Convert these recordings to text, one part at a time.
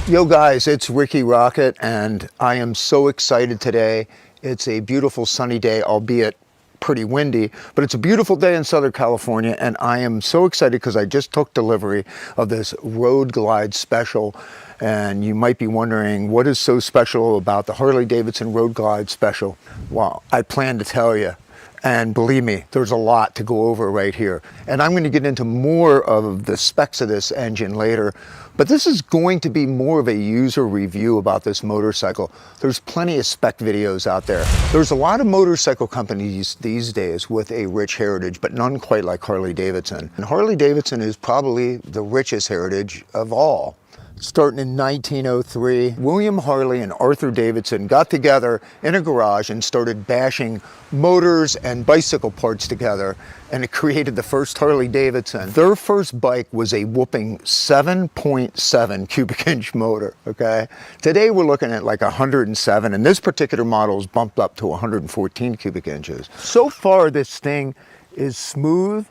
Yo guys, it's Rikki Rockett and I am so excited today. It's a beautiful sunny day, albeit pretty windy, but it's a beautiful day in Southern California and I am so excited because I just took delivery of this Road Glide Special. And you might be wondering, what is so special about the Harley Davidson Road Glide Special? Well, I plan to tell you. And believe me, there's a lot to go over right here. And I'm going to get into more of the specs of this engine later. But this is going to be more of a user review about this motorcycle. There's plenty of spec videos out there. There's a lot of motorcycle companies these days with a rich heritage, but none quite like Harley Davidson. And Harley Davidson is probably the richest heritage of all. Starting in 1903, William Harley and Arthur Davidson got together in a garage and started bashing motors and bicycle parts together, and it created the first Harley Davidson. Their first bike was a whooping 7.7 cubic inch motor, okay? Today we're looking at like 107, and this particular model is bumped up to 114 cubic inches. So far this thing is smooth,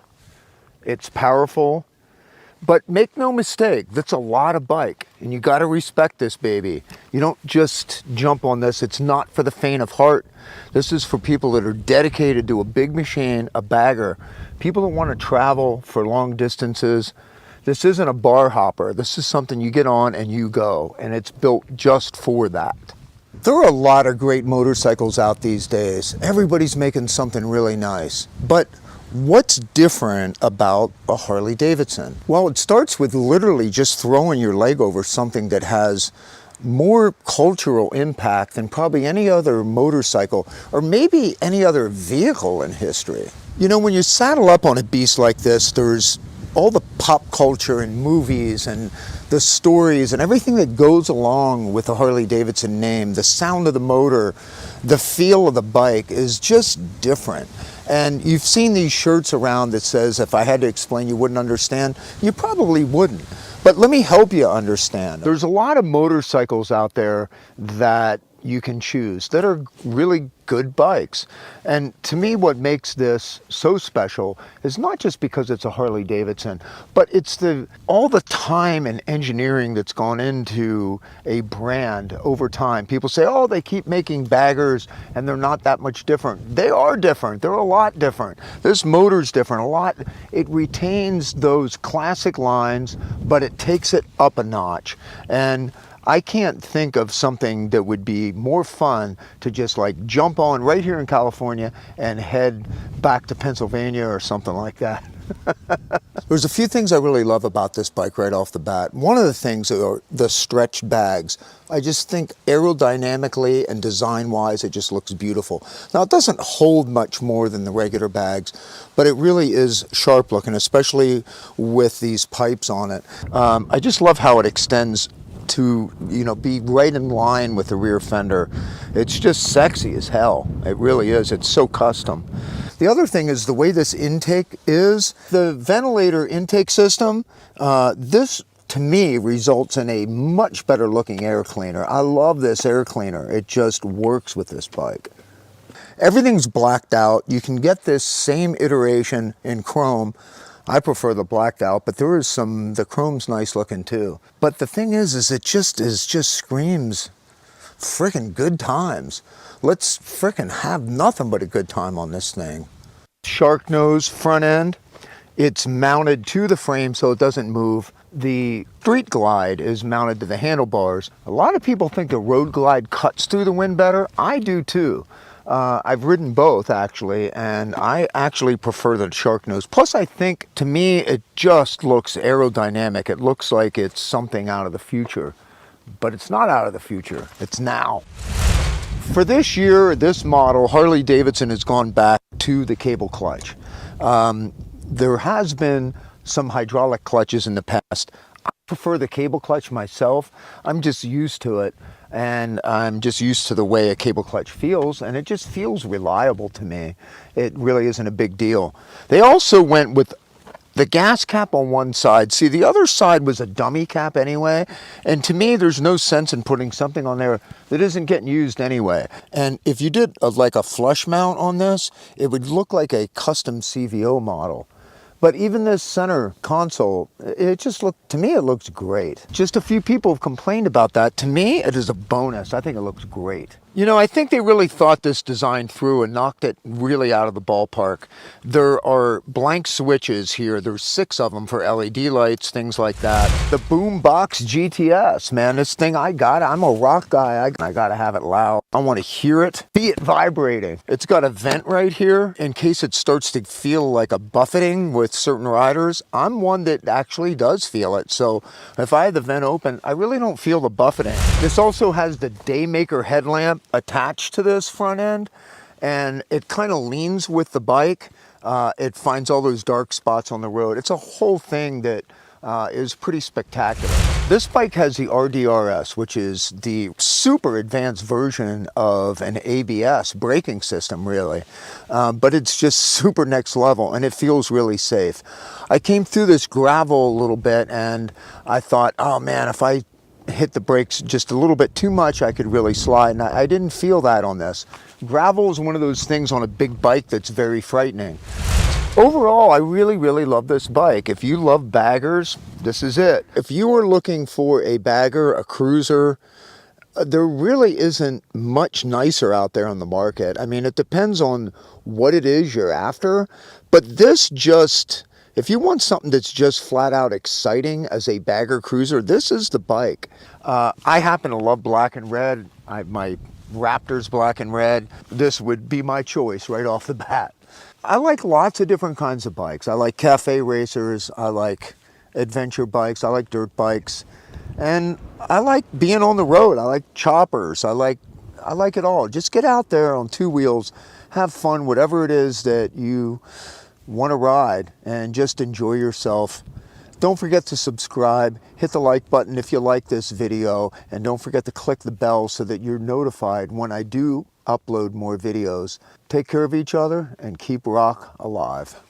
it's powerful, but make no mistake, that's a lot of bike, and you gotta respect this baby. You don't just jump on this. It's not for the faint of heart. This is for people that are dedicated to a big machine, a bagger, people that wanna travel for long distances. This isn't a bar hopper. This is something you get on and you go, and it's built just for that. There are a lot of great motorcycles out these days. Everybody's making something really nice, but what's different about a Harley Davidson? Well, it starts with literally just throwing your leg over something that has more cultural impact than probably any other motorcycle or maybe any other vehicle in history. You know, when you saddle up on a beast like this, there's all the pop culture and movies and the stories and everything that goes along with the Harley Davidson name. The sound of the motor, the feel of the bike is just different. And you've seen these shirts around that says, if I had to explain, you wouldn't understand. You probably wouldn't. But let me help you understand. There's a lot of motorcycles out there that you can choose that are really good bikes. And to me, what makes this so special is not just because it's a Harley Davidson, but it's all the time and engineering that's gone into a brand over time. People say, oh, they keep making baggers and they're not that much different. They are different. They're a lot different. This motor's different a lot. It retains those classic lines, but it takes it up a notch. And I can't think of something that would be more fun to just like jump on right here in California and head back to Pennsylvania or something like that. There's a few things I really love about this bike right off the bat. One of the things are the stretch bags. I just think aerodynamically and design-wise, it just looks beautiful. Now, it doesn't hold much more than the regular bags, but it really is sharp looking, especially with these pipes on it. I just love how it extends to, you know, be right in line with the rear fender. It's just sexy as hell. It really is. It's so custom. The other thing is the way this intake is, the ventilator intake system, this to me results in a much better looking air cleaner. I love this air cleaner. It just works with this bike. Everything's blacked out. You can get this same iteration in chrome. I prefer the blacked out, but there is the chrome's nice looking too. But the thing is it just screams frickin' good times. Let's frickin' have nothing but a good time on this thing. Shark nose front end. It's mounted to the frame so it doesn't move. The Street Glide is mounted to the handlebars. A lot of people think the Road Glide cuts through the wind better. I do too. I've ridden both actually, and I actually prefer the shark nose. Plus I think, to me, it just looks aerodynamic. It looks like it's something out of the future, but it's not out of the future, it's now. For this year, this model, Harley Davidson has gone back to the cable clutch. There has been some hydraulic clutches in the past. I prefer the cable clutch myself. I'm just used to it. And I'm just used to the way a cable clutch feels, and it just feels reliable to me. It really isn't a big deal. They also went with the gas cap on one side. See, the other side was a dummy cap anyway, and to me, there's no sense in putting something on there that isn't getting used anyway. And if you did like a flush mount on this, it would look like a custom CVO model. But even this center console, it just looked, to me, it looks great. Just a few people have complained about that. To me, it is a bonus. I think it looks great. You know, I think they really thought this design through and knocked it really out of the ballpark. There are blank switches here. There's 6 of them for LED lights, things like that. The Boombox GTS, man, this thing I got. I'm a rock guy. I gotta have it loud. I want to hear it, see it vibrating. It's got a vent right here in case it starts to feel like a buffeting with certain riders. I'm one that actually does feel it. So if I had the vent open, I really don't feel the buffeting. This also has the Daymaker headlamp attached to this front end, and it kind of leans with the bike. It finds all those dark spots on the road. It's a whole thing that is pretty spectacular. This bike has the RDRS, which is the super advanced version of an ABS braking system, really. But it's just super next level, and it feels really safe. I came through this gravel a little bit, and I thought, oh man, if I hit the brakes just a little bit too much, I could really slide, and I didn't feel that on this. Gravel is one of those things on a big bike that's very frightening. Overall, I really, really love this bike. If you love baggers, this is it. If you are looking for a bagger, a cruiser, there really isn't much nicer out there on the market. I mean, it depends on what it is you're after, but this just, if you want something that's just flat out exciting as a bagger cruiser, this is the bike. I happen to love black and red. My Raptor's black and red. This would be my choice right off the bat. I like lots of different kinds of bikes. I like cafe racers, I like adventure bikes, I like dirt bikes, and I like being on the road. I like choppers, I like it all. Just get out there on 2 wheels, have fun, whatever it is that you want to ride, and just enjoy yourself. Don't forget to subscribe, hit the like button if you like this video, and don't forget to click the bell so that you're notified when I do upload more videos. Take care of each other and keep rock alive.